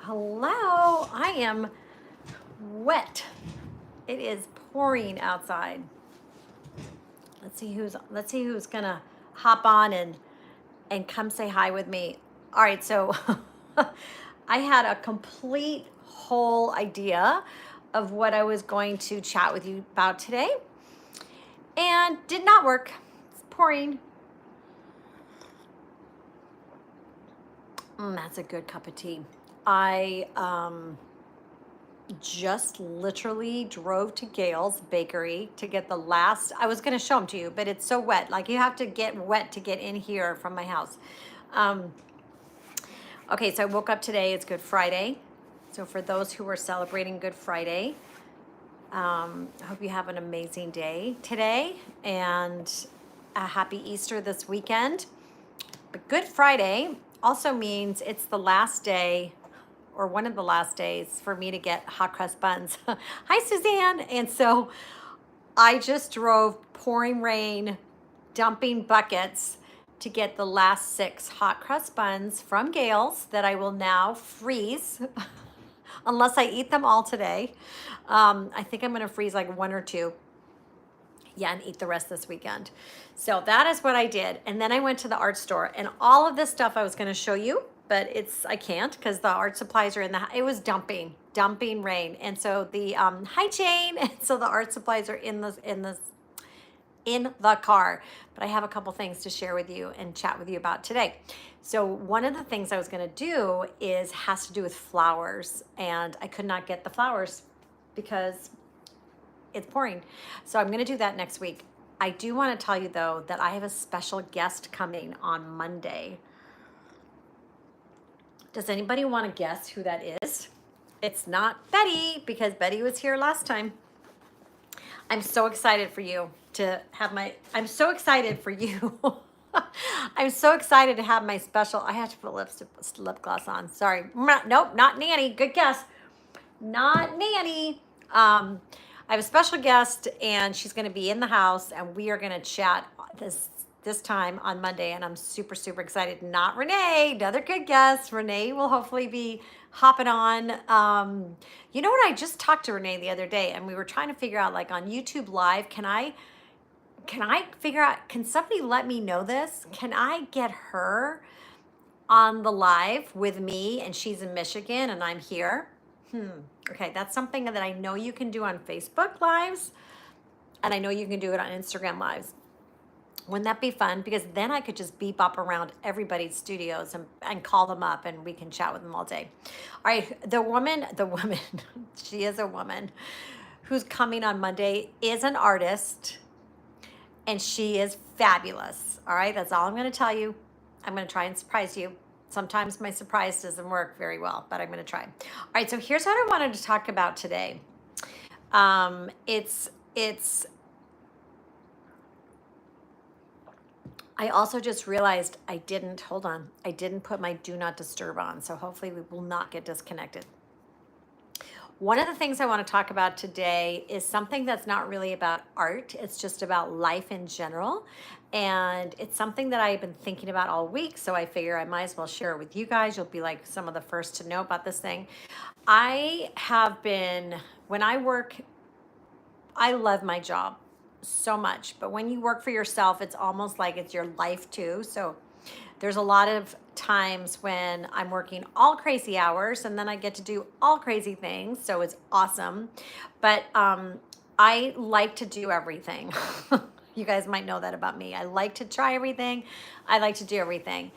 Hello, I am wet. It is pouring outside. Let's see who's gonna hop on and come say hi with me. All right, so I had a complete whole idea of what I was going to chat with you about today and did not work. It's pouring. That's a good cup of tea. I just literally drove to Gail's Bakery to get the last. I was going to show them to you, but it's so wet. Like you have to get wet to get in here from my house. Um, okay, so I woke up today. It's Good Friday. So for those who are celebrating Good Friday, I hope you have an amazing day today and a happy Easter this weekend. But Good Friday also means it's the last day or one of the last days for me to get hot crust buns. Hi, Suzanne. And so I just drove pouring rain, dumping buckets to get the last 6 hot crust buns from Gail's that I will now freeze unless I eat them all today. I think I'm going to freeze like 1 or 2. Yeah, and eat the rest this weekend. So that is what I did. And then I went to the art store and all of this stuff I was going to show you, but I can't because the art supplies are it was dumping rain. And so the, hi Jane. And so the art supplies are in the car, but I have a couple things to share with you and chat with you about today. So one of the things I was going to do has to do with flowers, and I could not get the flowers because it's pouring. So I'm going to do that next week. I do want to tell you though that I have a special guest coming on Monday. Does anybody want to guess who that is? It's not Betty because Betty was here last time. I'm so excited for you to have I'm so excited for you. I'm so excited to have my special, I have to put lip gloss on. Sorry. Nope, not Nanny. Good guess. Not Nanny. I have a special guest and she's going to be in the house and we are going to chat this time on Monday, and I'm super, super excited. Not Renee, another good guess. Renee will hopefully be hopping on. You know what? I just talked to Renee the other day and we were trying to figure out, like on YouTube Live, can I figure out, can somebody let me know this? Can I get her on the live with me and she's in Michigan and I'm here? Okay, that's something that I know you can do on Facebook Lives and I know you can do it on Instagram Lives. Wouldn't that be fun? Because then I could just beep up around everybody's studios and call them up and we can chat with them all day. All right, the woman, she is a woman who's coming on Monday, is an artist, and she is fabulous. All right, that's all I'm going to tell you. I'm going to try and surprise you. Sometimes my surprise doesn't work very well, but I'm going to try. All right, so here's what I wanted to talk about today. I also just realized I didn't put my do not disturb on. So hopefully we will not get disconnected. One of the things I want to talk about today is something that's not really about art. It's just about life in general. And it's something that I've been thinking about all week. So I figure I might as well share it with you guys. You'll be like some of the first to know about this thing. When I work, I love my job so much, but when you work for yourself, it's almost like it's your life too. So there's a lot of times when I'm working all crazy hours and then I get to do all crazy things. So it's awesome. But I like to do everything. You guys might know that about me. I like to try everything. I like to do everything.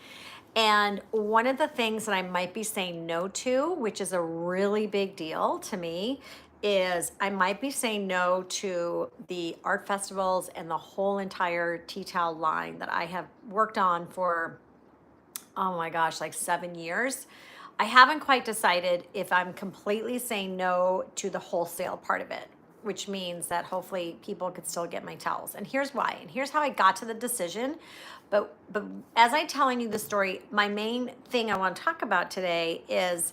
And one of the things that I might be saying no to, which is a really big deal to me, is I might be saying no to the art festivals and the whole entire tea towel line that I have worked on for, oh my gosh, like 7 years. I haven't quite decided if I'm completely saying no to the wholesale part of it, which means that hopefully people could still get my towels. And here's why, and here's how I got to the decision. But as I'm telling you the story, my main thing I want to talk about today is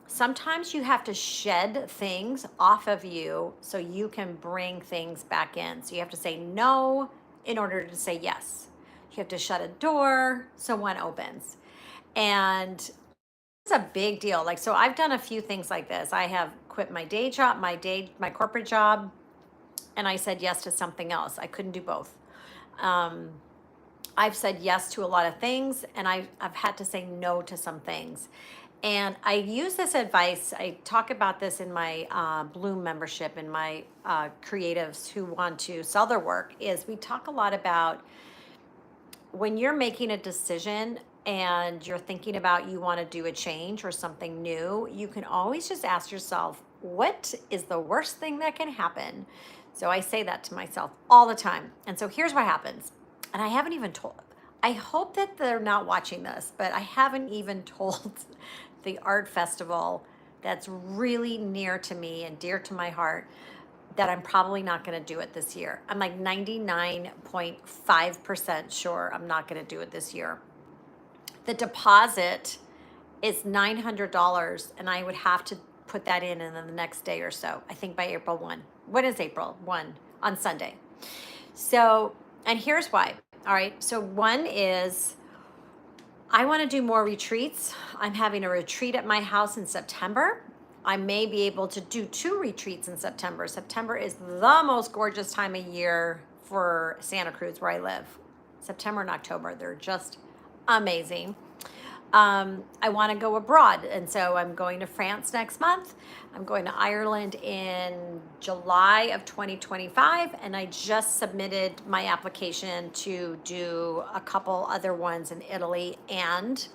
sometimes you have to shed things off of you so you can bring things back in. So you have to say no in order to say yes. You have to shut a door so one opens. And is a big deal. Like, so I've done a few things like this. I have quit my day job, my corporate job, and I said yes to something else. I couldn't do both. Um, I've said yes to a lot of things, and I've had to say no to some things. And I use this advice. I talk about this in my Bloom membership, and my creatives who want to sell their work. Is we talk a lot about when you're making a decision and you're thinking about you want to do a change or something new, you can always just ask yourself, what is the worst thing that can happen? So I say that to myself all the time. And so here's what happens. And I haven't even told, I hope that they're not watching this, but I haven't even told the art festival that's really near to me and dear to my heart that I'm probably not going to do it this year. I'm like 99.5% sure I'm not going to do it this year. The deposit is $900, and I would have to put that in the next day or so. I think by April 1. When is April 1? On Sunday. So, and here's why. All right. So, one is I want to do more retreats. I'm having a retreat at my house in September. I may be able to do 2 retreats in September. September is the most gorgeous time of year for Santa Cruz, where I live. September and October, they're just amazing. I want to go abroad, and so I'm going to France next month. I'm going to Ireland in July of 2025, and I just submitted my application to do a couple other ones in Italy and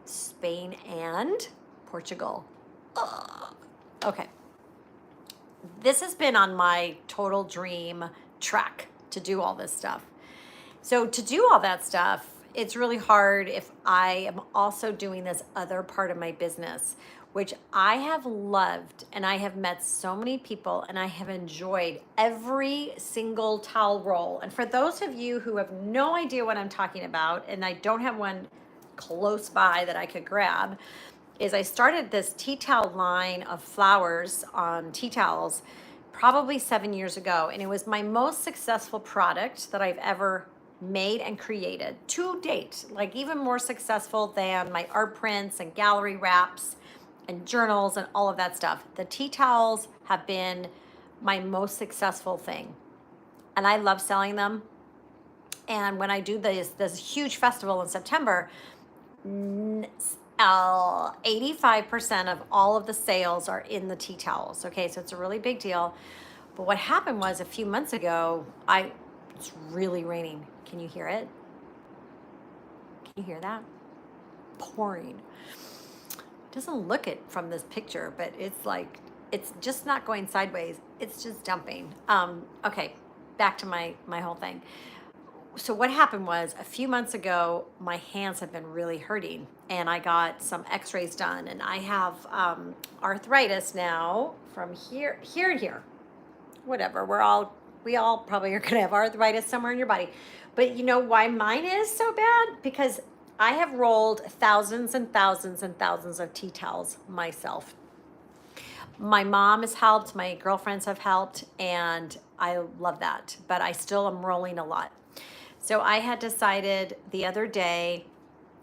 Spain and Portugal. Ugh. Okay. This has been on my total dream track to do all this stuff. So to do all that stuff, it's really hard if I am also doing this other part of my business, which I have loved, and I have met so many people, and I have enjoyed every single towel roll. And for those of you who have no idea what I'm talking about, and I don't have one close by that I could grab, is I started this tea towel line of flowers on tea towels probably 7 years ago. And it was my most successful product that I've ever made and created to date, like even more successful than my art prints and gallery wraps and journals and all of that stuff. The tea towels have been my most successful thing, and I love selling them. And when I do this huge festival in September, 85% of all of the sales are in the tea towels. Okay, so it's a really big deal. But what happened was a few months ago, it's really raining. Can you hear it? Can you hear that? Pouring. It doesn't look it from this picture, but it's like, it's just not going sideways. It's just dumping. Okay, back to my whole thing. So what happened was a few months ago, my hands have been really hurting, and I got some x-rays done, and I have arthritis now from here to here. Whatever, we all probably are gonna have arthritis somewhere in your body. But you know why mine is so bad? Because I have rolled thousands and thousands and thousands of tea towels myself. My mom has helped, my girlfriends have helped, and I love that. But I still am rolling a lot. So I had decided the other day,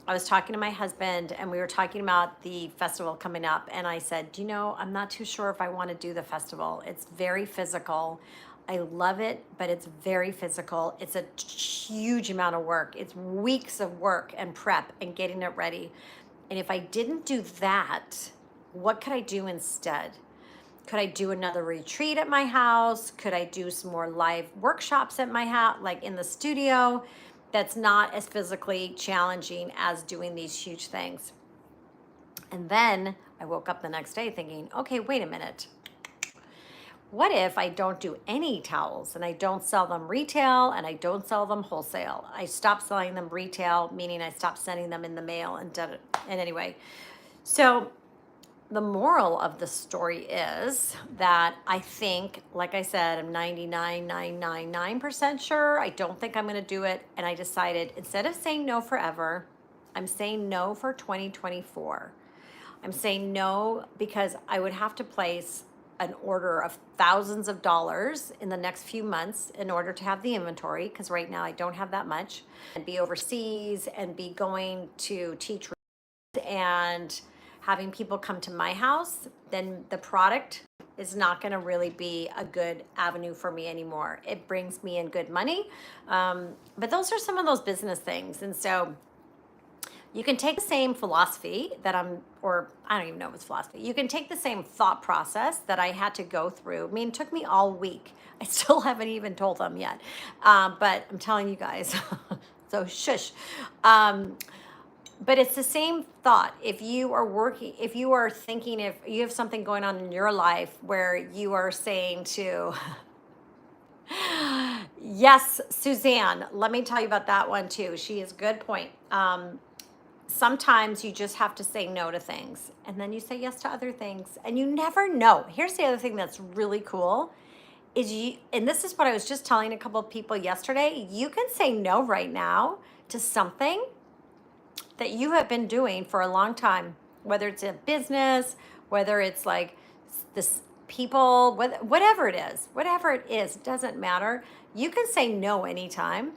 I was talking to my husband, and we were talking about the festival coming up. And I said, I'm not too sure if I want to do the festival. It's very physical. I love it, but it's very physical. It's a huge amount of work. It's weeks of work and prep and getting it ready. And if I didn't do that, what could I do instead? Could I do another retreat at my house? Could I do some more live workshops at my house, like in the studio? That's not as physically challenging as doing these huge things. And then I woke up the next day thinking, okay, wait a minute. What if I don't do any towels, and I don't sell them retail, and I don't sell them wholesale? I stop selling them retail, meaning I stop sending them in the mail and did it. And anyway, so the moral of the story is that I think, like I said, I'm 99.999% sure. I don't think I'm going to do it. And I decided, instead of saying no forever, I'm saying no for 2024. I'm saying no because I would have to place an order of thousands of dollars in the next few months in order to have the inventory, because right now I don't have that much, and be overseas and be going to teach and having people come to my house, then the product is not going to really be a good avenue for me anymore. It brings me in good money. But those are some of those business things. And so you can take the same philosophy that or I don't even know if it's philosophy. You can take the same thought process that I had to go through. I mean, it took me all week. I still haven't even told them yet. But I'm telling you guys, so shush. But it's the same thought. If you are thinking, if you have something going on in your life where you are saying to, yes, Suzanne, let me tell you about that one too. She is a good point. Sometimes you just have to say no to things and then you say yes to other things and you never know. Here's the other thing that's really cool is and this is what I was just telling a couple of people yesterday, you can say no right now to something that you have been doing for a long time, whether it's a business, whether it's like this people, whatever it is, it doesn't matter. You can say no anytime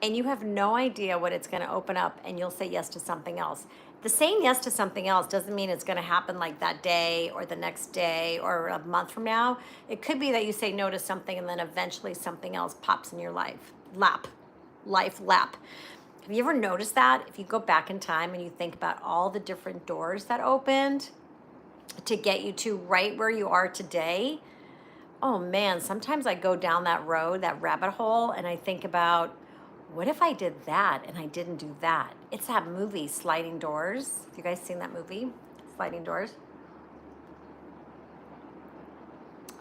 and you have no idea what it's going to open up and you'll say yes to something else. The saying yes to something else doesn't mean it's going to happen like that day or the next day or a month from now. It could be that you say no to something and then eventually something else pops in your life lap. Have you ever noticed that? If you go back in time and you think about all the different doors that opened to get you to right where you are today, oh man, sometimes I go down that road, that rabbit hole, and I think about, what if I did that and I didn't do that? It's that movie, Sliding Doors. Have you guys seen that movie, Sliding Doors?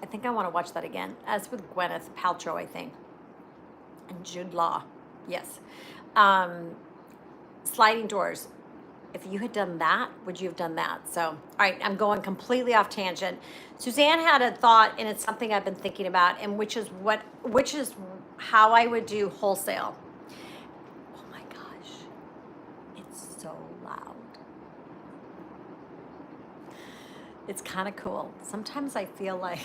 I think I want to watch that again. As with Gwyneth Paltrow, I think, and Jude Law. Yes. Sliding Doors. If you had done that, would you have done that? So, all right, I'm going completely off tangent. Suzanne had a thought, and it's something I've been thinking about, and which is how I would do wholesale. Oh my gosh, it's so loud. It's kind of cool. Sometimes I feel like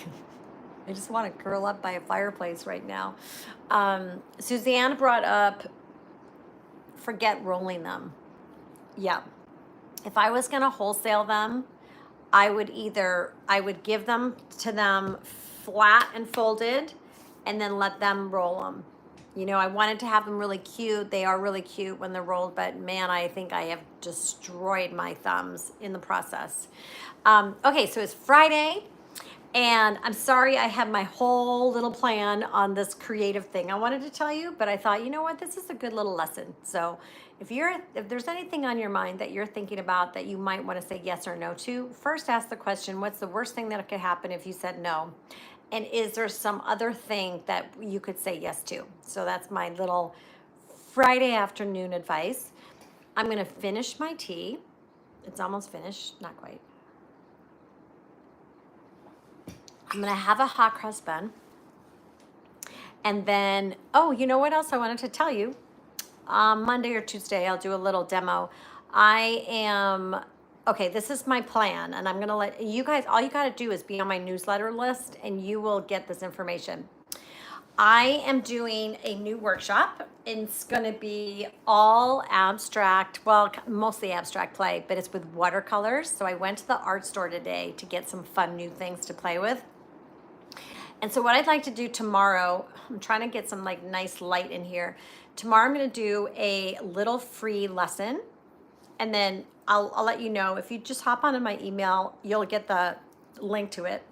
I just want to curl up by a fireplace right now. Suzanne brought up, forget rolling them. Yeah. If I was going to wholesale them, I would give them to them flat and folded and then let them roll them. You know, I wanted to have them really cute. They are really cute when they're rolled, but man, I think I have destroyed my thumbs in the process. Okay, so it's Friday. And I'm sorry I have my whole little plan on this creative thing I wanted to tell you, but I thought, you know what, this is a good little lesson. So if there's anything on your mind that you're thinking about that you might want to say yes or no to, first ask the question, what's the worst thing that could happen if you said no? And is there some other thing that you could say yes to? So that's my little Friday afternoon advice. I'm going to finish my tea. It's almost finished, not quite. I'm going to have a hot cross bun. And then, oh, you know what else I wanted to tell you? Monday or Tuesday, I'll do a little demo. Okay, this is my plan. And I'm going to let you guys, all you got to do is be on my newsletter list and you will get this information. I am doing a new workshop. It's going to be all abstract, well, mostly abstract play, but it's with watercolors. So I went to the art store today to get some fun new things to play with. And so what I'd like to do tomorrow, I'm trying to get some like nice light in here. Tomorrow I'm going to do a little free lesson. And then I'll let you know. If you just hop onto my email, you'll get the link to it.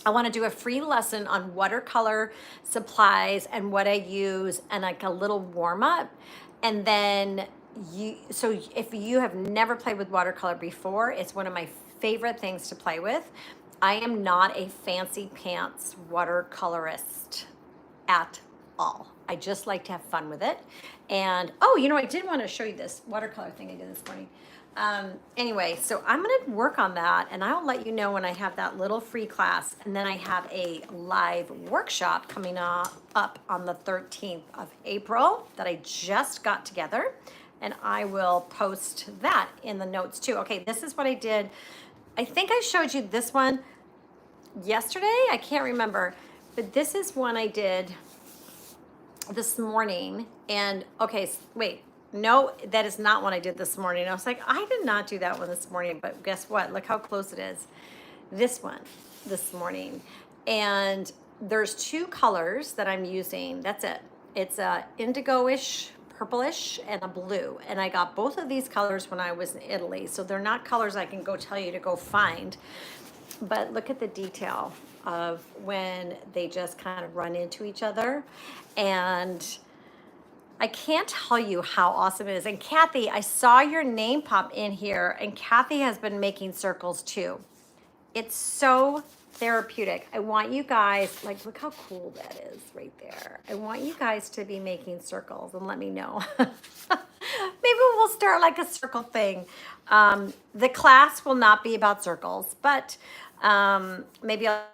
I want to do a free lesson on watercolor supplies and what I use and like a little warm up. And then so if you have never played with watercolor before, it's one of my favorite things to play with. I am not a fancy pants watercolorist at all. I just like to have fun with it. And, oh, you know, I did want to show you this watercolor thing I did this morning. Anyway, so I'm going to work on that and I'll let you know when I have that little free class. And then I have a live workshop coming up on the 13th of April that I just got together. And I will post that in the notes too. Okay, this is what I did. I think I showed you this one yesterday. I can't remember, but this is one I did this morning. And okay, wait, No, that is not what I did this morning. I was like, I did not do that one this morning, but guess what? Look how close it is. This one this morning. And there's two colors that I'm using. That's it. It's a indigo-ish, purplish, and a blue. And I got both of these colors when I was in Italy. So they're not colors I can go tell you to go find. But look at the detail of when they just kind of run into each other. And I can't tell you how awesome it is. And Kathy, I saw your name pop in here, and Kathy has been making circles too. It's so therapeutic. I want you guys, like, look how cool that is right there. I want you guys to be making circles and let me know. Maybe we'll start like a circle thing. The class will not be about circles, but maybe I'll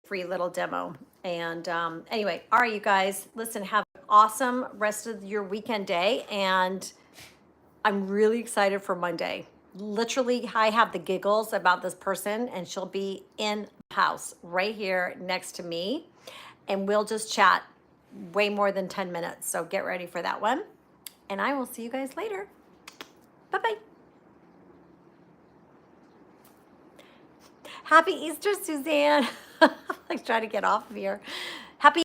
free little demo. And anyway, all right, you guys, listen, have an awesome rest of your weekend day. And I'm really excited for Monday. Literally, I have the giggles about this person, and she'll be in the house right here next to me. And we'll just chat way more than 10 minutes. So get ready for that one. And I will see you guys later. Bye-bye. Happy Easter, Suzanne. I'm like trying to get off of here.